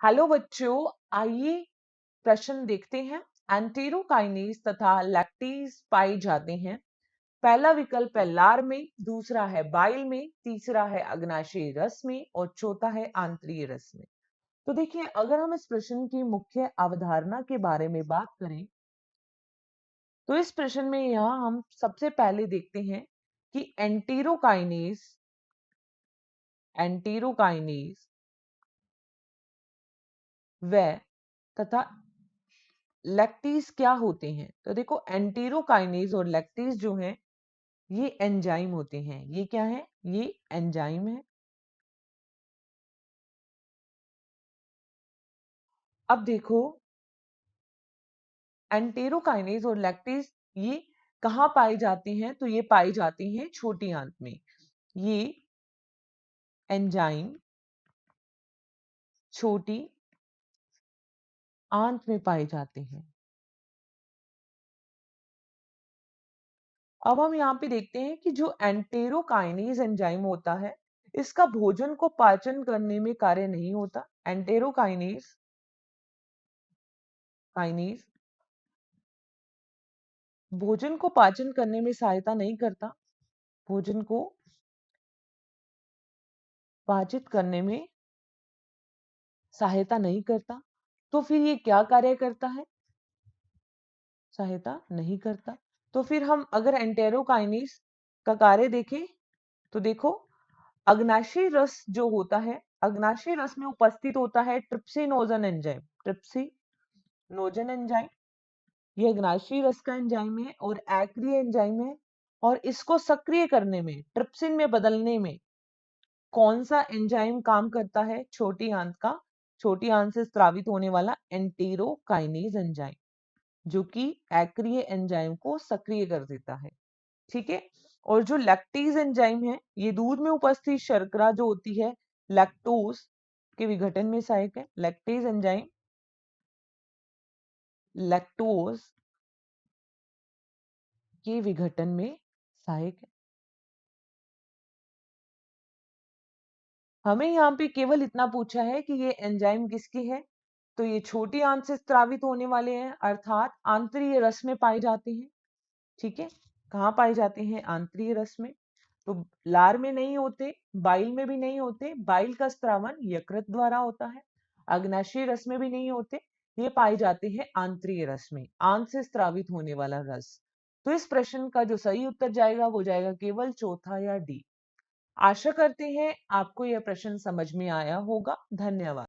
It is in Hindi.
हेलो बच्चों, आइए प्रश्न देखते हैं। एंटेरोकाइनेज तथा लैक्टेज पाए जाते हैं। पहला विकल्प है लार में, दूसरा है बाइल में, तीसरा है अग्नाशय रस में और चौथा है आंतरीय रस में। तो देखिए, अगर हम इस प्रश्न की मुख्य अवधारणा के बारे में बात करें तो इस प्रश्न में यहाँ हम सबसे पहले देखते हैं कि एंटेरोकाइनेज व तथा लैक्टेज क्या होते हैं। तो देखो, एंटेरोकाइनेज और लैक्टेज जो है ये एंजाइम होते हैं। ये क्या है? ये एंजाइम है। अब देखो, एंटेरोकाइनेज और लैक्टेज ये कहाँ पाए जाते हैं? तो ये पाए जाते हैं छोटी आंत में। ये एंजाइम छोटी आंत में पाए जाते हैं। अब हम यहाँ पे देखते हैं कि जो एंटेरोकाइनेज एंजाइम होता है, इसका भोजन को पाचन करने में कार्य नहीं होता। एंटेरोकाइनेज काइनेज भोजन को पाचन करने में सहायता नहीं करता। भोजन को पाचित करने में सहायता नहीं करता। तो फिर ये क्या कार्य करता है? सहायता नहीं करता। तो फिर हम अगर एंटेरोकाइनेज का कार्य देखें तो देखो, अग्नाशय रस जो होता है, अग्नाशय रस में उपस्थित होता है ट्रिप्सिनोजन एंजाइम। ट्रिप्सिनोजन एंजाइम ये अग्नाशय रस का एंजाइम है और एक्रिय एंजाइम है। और इसको सक्रिय करने में, ट्रिप्सिन में बदलने में कौन सा एंजाइम काम करता है? छोटी आंत का, छोटी आंत से स्रावित होने वाला एंटेरोकाइनेज एंजाइम, जो कि एक्रिय एंजाइम को सक्रिय कर देता है। ठीक है। और जो लैक्टेज एंजाइम है, ये दूध में उपस्थित शर्करा जो होती है, लैक्टोज के विघटन में सहायक है। लैक्टेज एंजाइम लैक्टोज के विघटन में सहायक है। हमें यहाँ पे केवल इतना पूछा है कि ये एंजाइम किसकी है। तो ये छोटी आंत से स्रावित होने वाले हैं, अर्थात आंतरीय रस में पाए जाते हैं। ठीक है। कहाँ पाए जाते हैं? आंतरीय रस में। तो लार में नहीं होते, बाइल में भी नहीं होते। बाइल का स्त्रावन यकृत द्वारा होता है। अग्नाशय रस में भी नहीं होते। ये पाए जाते हैं आंतरीय रस में, आंत से स्रावित होने वाला रस। तो इस प्रश्न का जो सही उत्तर जाएगा वो जाएगा केवल चौथा या डी। आशा करते हैं आपको यह प्रश्न समझ में आया होगा। धन्यवाद।